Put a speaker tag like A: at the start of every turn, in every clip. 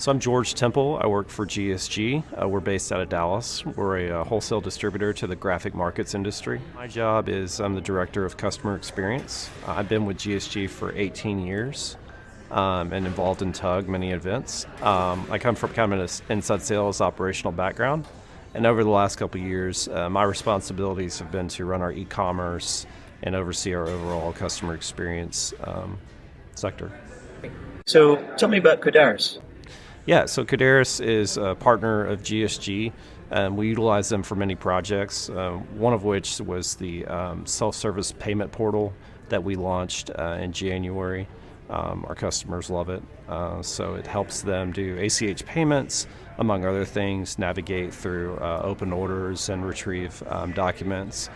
A: So I'm George Temple. I work for GSG. We're based out of Dallas. We're a wholesale distributor to the graphic markets industry. My job is I'm the director of customer experience. I've been with GSG for 18 years and involved in TUG, many events. I come from kind of an inside sales operational background. And over the last couple of years, my responsibilities have been to run our e-commerce and oversee our overall customer experience sector.
B: So tell me about Kodaris.
A: Yeah, so Kodaris is a partner of GSG. We utilize them for many projects, one of which was the self-service payment portal that we launched in January. Our customers love it. So it helps them do ACH payments, among other things, navigate through open orders and retrieve documents.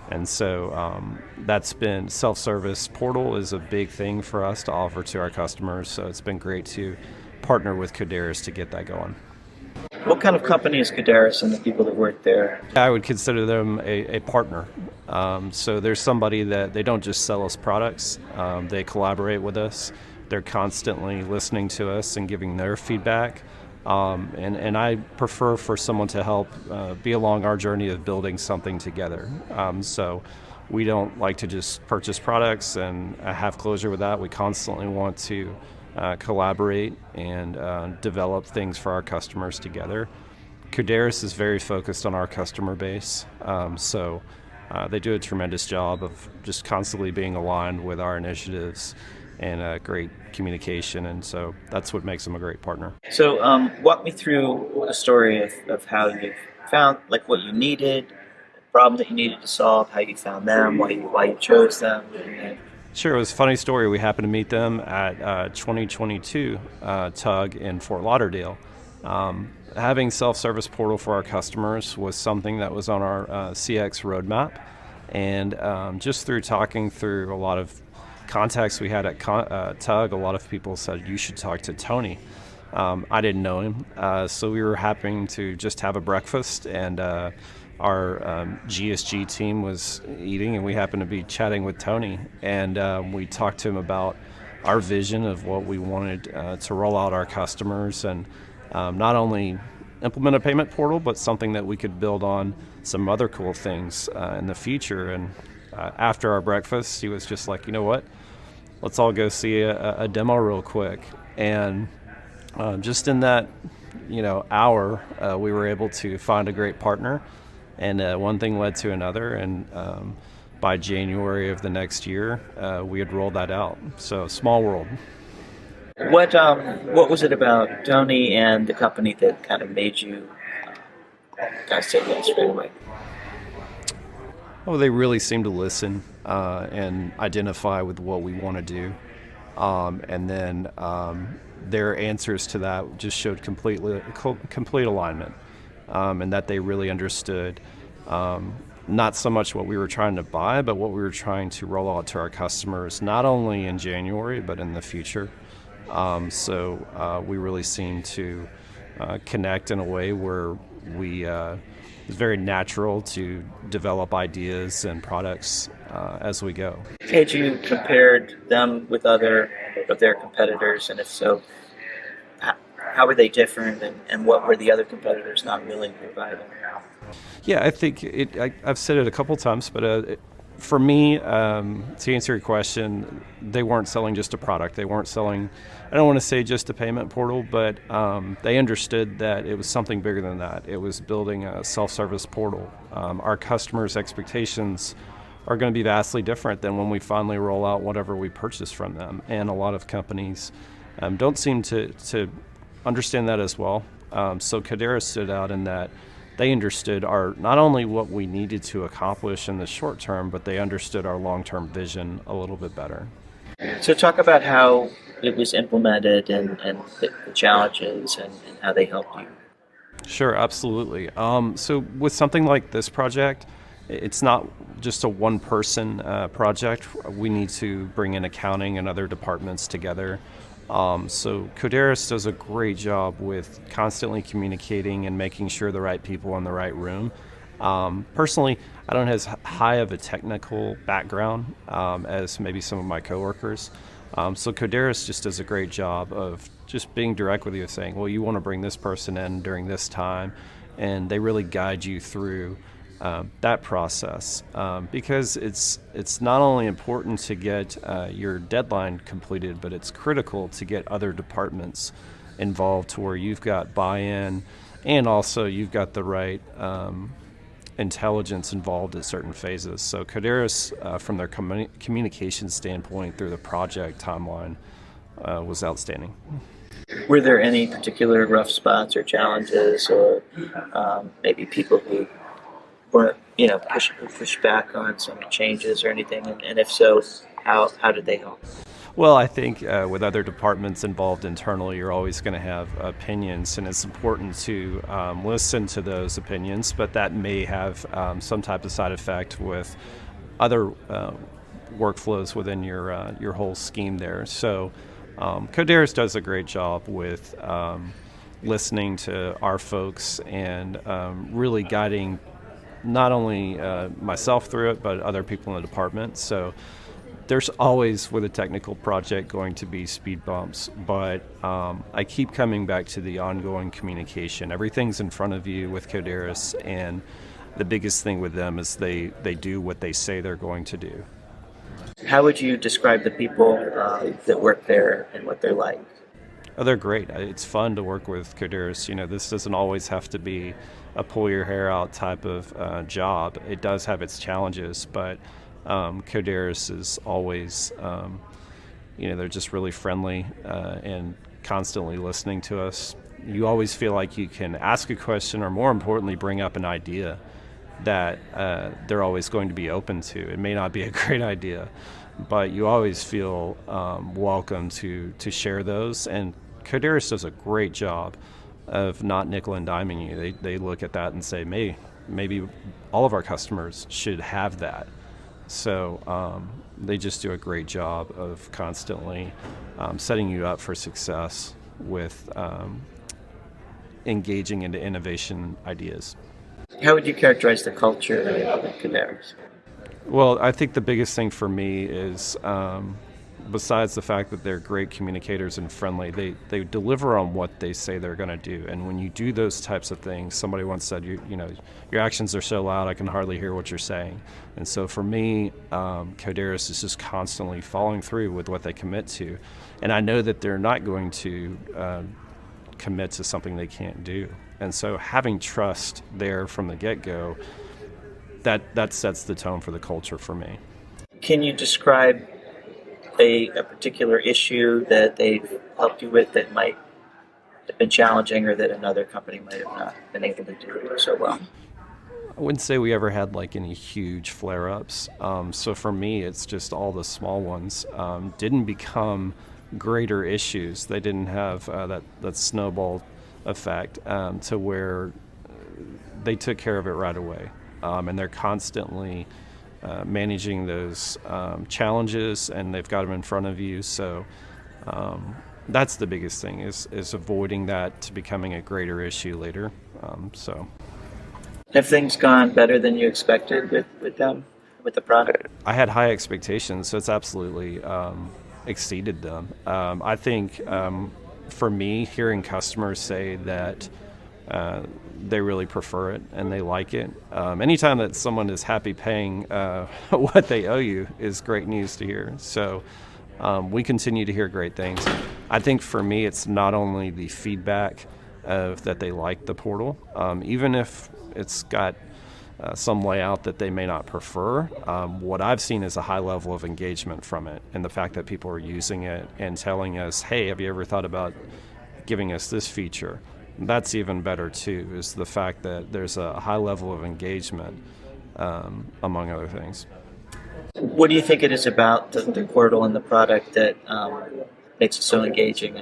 A: And so that's been self-service portal is a big thing for us to offer to our customers. So it's been great to partner with Kodaris to get that going.
B: What kind of company is Kodaris and the people that work there?
A: I would consider them a partner. So there's somebody that they don't just sell us products, they collaborate with us. They're constantly listening to us and giving their feedback. And I prefer for someone to help be along our journey of building something together. So we don't like to just purchase products and have closure with that. We constantly want to collaborate and develop things for our customers together. Kodaris is very focused on our customer base, so they do a tremendous job of just constantly being aligned with our initiatives and great communication, and so that's what makes them a great partner.
B: So walk me through a story of how you've found, like what you needed, the problem that you needed to solve, how you found them, why you chose them.
A: Sure, it was a funny story. We happened to meet them at 2022 TUG in Fort Lauderdale. Having self-service portal for our customers was something that was on our CX roadmap. And just through talking through a lot of contacts we had at TUG, a lot of people said, you should talk to Tony. I didn't know him, so we were happy to just have a breakfast, and our GSG team was eating, and we happened to be chatting with Tony, and we talked to him about our vision of what we wanted to roll out our customers, and not only implement a payment portal, but something that we could build on some other cool things in the future. And after our breakfast, he was just like, you know what, let's all go see a demo real quick. And just in that hour, we were able to find a great partner. And one thing led to another, and by January of the next year, we had rolled that out. So small world.
B: What was it about Tony and the company that kind of made you guys take that straight away?
A: Oh, they really seem to listen and identify with what we want to do, and then their answers to that just showed complete alignment. And that they really understood not so much what we were trying to buy, but what we were trying to roll out to our customers, not only in January, but in the future. So we really seemed to connect in a way where it's very natural to develop ideas and products as we go.
B: Had you compared them with other of their competitors, and if so, how were they different, and what were the other competitors not willing to provide?
A: Yeah, I think I've said it a couple times, but for me, to answer your question, they weren't selling just a product. They weren't selling, I don't want to say just a payment portal, but they understood that it was something bigger than that. It was building a self-service portal. Our customers' expectations are going to be vastly different than when we finally roll out whatever we purchase from them. And a lot of companies don't seem to understand that as well. So Kodaris stood out in that they understood not only what we needed to accomplish in the short term, but they understood our long-term vision a little bit better.
B: So talk about how it was implemented and the challenges and how they helped you.
A: Sure, absolutely. So with something like this project, it's not just a one-person project. We need to bring in accounting and other departments together. So Kodaris does a great job with constantly communicating and making sure the right people in the right room. Personally, I don't have as high of a technical background as maybe some of my coworkers, So Kodaris just does a great job of just being direct with you, saying, well, you want to bring this person in during this time, and they really guide you through that process, because it's not only important to get your deadline completed, but it's critical to get other departments involved to where you've got buy-in, and also you've got the right intelligence involved at certain phases. So Kodaris, from their communication standpoint through the project timeline, was outstanding.
B: Were there any particular rough spots or challenges, or maybe people who were, push back on some changes or anything? And if so, how did they help?
A: Well, I think with other departments involved internally, you're always going to have opinions, and it's important to listen to those opinions, but that may have some type of side effect with other workflows within your whole scheme there. So Kodaris does a great job with listening to our folks and really guiding not only myself through it, but other people in the department. So there's always, with a technical project, going to be speed bumps, but I keep coming back to the ongoing communication. Everything's in front of you with Kodaris, and the biggest thing with them is they do what they say they're going to do.
B: How would you describe the people that work there and what they're like?
A: Oh, they're great. It's fun to work with Kodaris. This doesn't always have to be a pull your hair out type of job. It does have its challenges, but Kodaris is always, they're just really friendly and constantly listening to us. You always feel like you can ask a question, or more importantly, bring up an idea that they're always going to be open to. It may not be a great idea, but you always feel welcome to share those. And Kodaris does a great job of not nickel and diming you. They look at that and say, maybe all of our customers should have that. So they just do a great job of constantly setting you up for success with engaging into innovation ideas.
B: How would you characterize the culture at Kodaris?
A: Well, I think the biggest thing for me is, besides the fact that they're great communicators and friendly, they deliver on what they say they're going to do. And when you do those types of things, somebody once said, your actions are so loud, I can hardly hear what you're saying. And so for me, Kodaris is just constantly following through with what they commit to. And I know that they're not going to commit to something they can't do. And so having trust there from the get-go, that sets the tone for the culture for me.
B: Can you describe a particular issue that they've helped you with that might have been challenging, or that another company might have not been able to do so well?
A: I wouldn't say we ever had any huge flare-ups. So for me, it's just all the small ones didn't become greater issues. They didn't have that snowball effect to where they took care of it right away. And they're constantly managing those challenges, and they've got them in front of you. So that's the biggest thing, is avoiding that to becoming a greater issue later.
B: Have things gone better than you expected with them, with the product?
A: I had high expectations, so it's absolutely exceeded them. I think for me, hearing customers say that they really prefer it and they like it. Anytime that someone is happy paying what they owe you is great news to hear. So we continue to hear great things. I think for me, it's not only the feedback of that they like the portal, even if it's got some layout that they may not prefer. What I've seen is a high level of engagement from it, and the fact that people are using it and telling us, hey, have you ever thought about giving us this feature? That's even better too, is the fact that there's a high level of engagement, among other things.
B: What do you think it is about the portal and the product that makes it so engaging?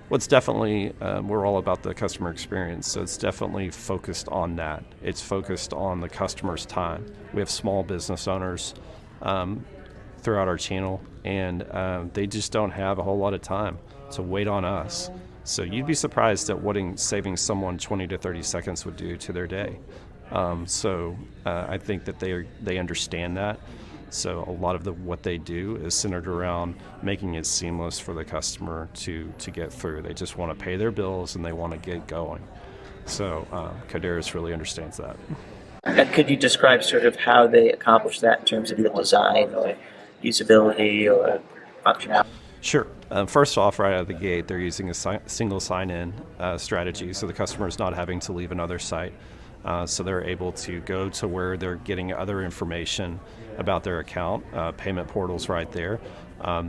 A: Well, it's definitely, we're all about the customer experience, so it's definitely focused on that. It's focused on the customer's time. We have small business owners throughout our channel, and they just don't have a whole lot of time to wait on us. So you'd be surprised at what saving someone 20 to 30 seconds would do to their day. I think that they understand that. So a lot of what they do is centered around making it seamless for the customer to get through. They just want to pay their bills and they want to get going. So Kodaris really understands that.
B: And could you describe sort of how they accomplish that in terms of the design or usability or functionality?
A: Sure. First off, right out of the gate, they're using a single sign-in strategy, so the customer is not having to leave another site. So they're able to go to where they're getting other information about their account. Payment portal's right there.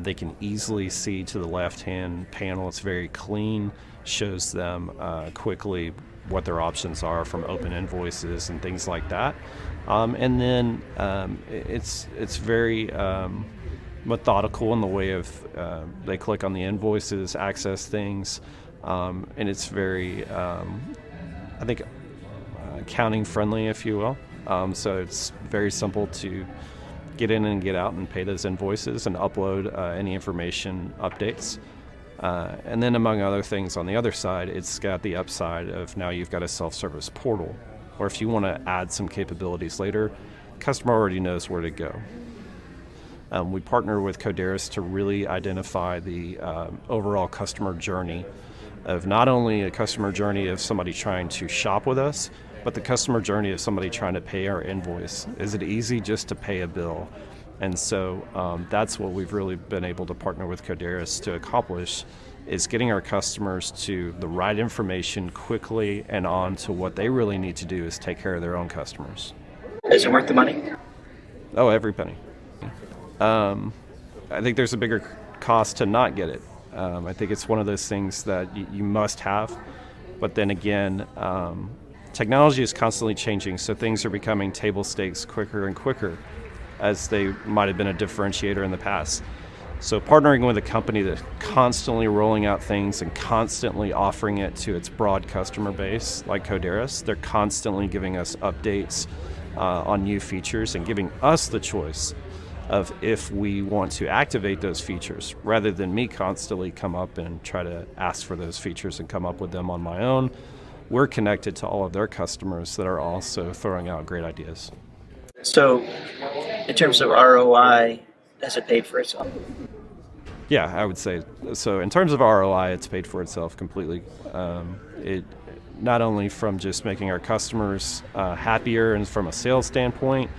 A: They can easily see to the left-hand panel. It's very clean, shows them quickly what their options are from open invoices and things like that. And then it's very methodical in the way of they click on the invoices, access things, and it's very, I think, accounting friendly, if you will. So it's very simple to get in and get out and pay those invoices and upload any information updates. And then among other things on the other side, it's got the upside of now you've got a self-service portal, or if you want to add some capabilities later, customer already knows where to go. We partner with Kodaris to really identify the overall customer journey of not only a customer journey of somebody trying to shop with us, but the customer journey of somebody trying to pay our invoice. Is it easy just to pay a bill? And so that's what we've really been able to partner with Kodaris to accomplish, is getting our customers to the right information quickly and on to what they really need to do is take care of their own customers.
B: Is it worth the money?
A: Oh, every penny. I think there's a bigger cost to not get it. I think it's one of those things that you must have, but then again, technology is constantly changing, so things are becoming table stakes quicker and quicker, as they might have been a differentiator in the past. So partnering with a company that's constantly rolling out things and constantly offering it to its broad customer base, like Kodaris, they're constantly giving us updates on new features and giving us the choice of if we want to activate those features, rather than me constantly come up and try to ask for those features and come up with them on my own. We're connected to all of their customers that are also throwing out great ideas.
B: So, in terms of ROI, has it paid for itself?
A: Yeah, I would say so. In terms of ROI, it's paid for itself completely. It not only from just making our customers happier and from a sales standpoint,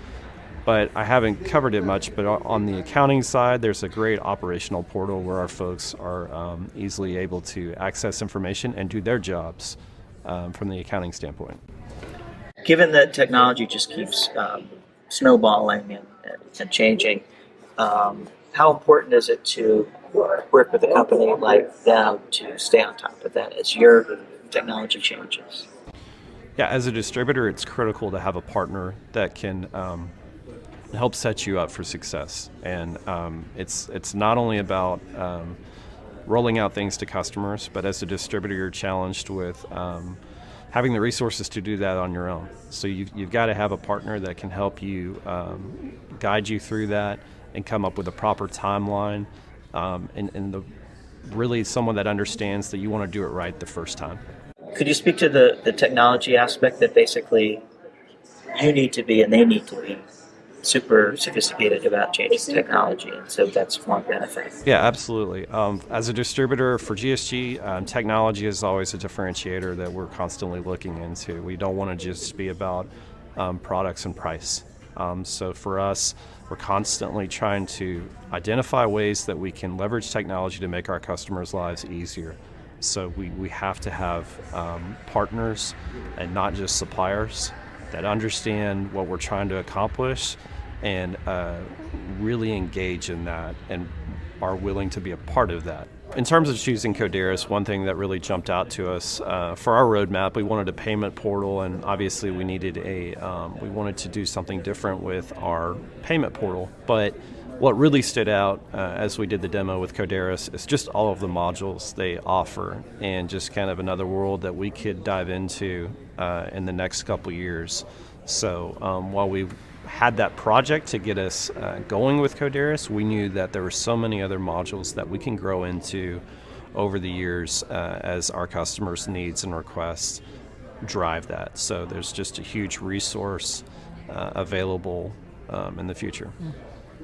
A: but I haven't covered it much, but on the accounting side, there's a great operational portal where our folks are easily able to access information and do their jobs from the accounting standpoint.
B: Given that technology just keeps snowballing and changing, how important is it to work with a company like them to stay on top of that as your technology changes?
A: Yeah, as a distributor, it's critical to have a partner that can help set you up for success. And it's not only about rolling out things to customers, but as a distributor, you're challenged with having the resources to do that on your own. So you've got to have a partner that can help you guide you through that and come up with a proper timeline, and really someone that understands that you want to do it right the first time.
B: Could you speak to the technology aspect that basically you need to be and they need to be super sophisticated about changing technology, and so that's one benefit.
A: Yeah, absolutely. As a distributor for GSG, technology is always a differentiator that we're constantly looking into. We don't want to just be about products and price. So for us, we're constantly trying to identify ways that we can leverage technology to make our customers' lives easier. So we have to have partners and not just suppliers that understand what we're trying to accomplish and really engage in that and are willing to be a part of that. In terms of choosing Kodaris, one thing that really jumped out to us for our roadmap, we wanted a payment portal, and obviously we needed we wanted to do something different with our payment portal. But what really stood out as we did the demo with Kodaris is just all of the modules they offer, and just kind of another world that we could dive into in the next couple years. So while we had that project to get us going with Kodaris, we knew that there were so many other modules that we can grow into over the years as our customers' needs and requests drive that. So there's just a huge resource available in the future.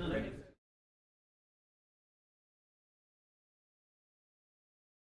B: Great.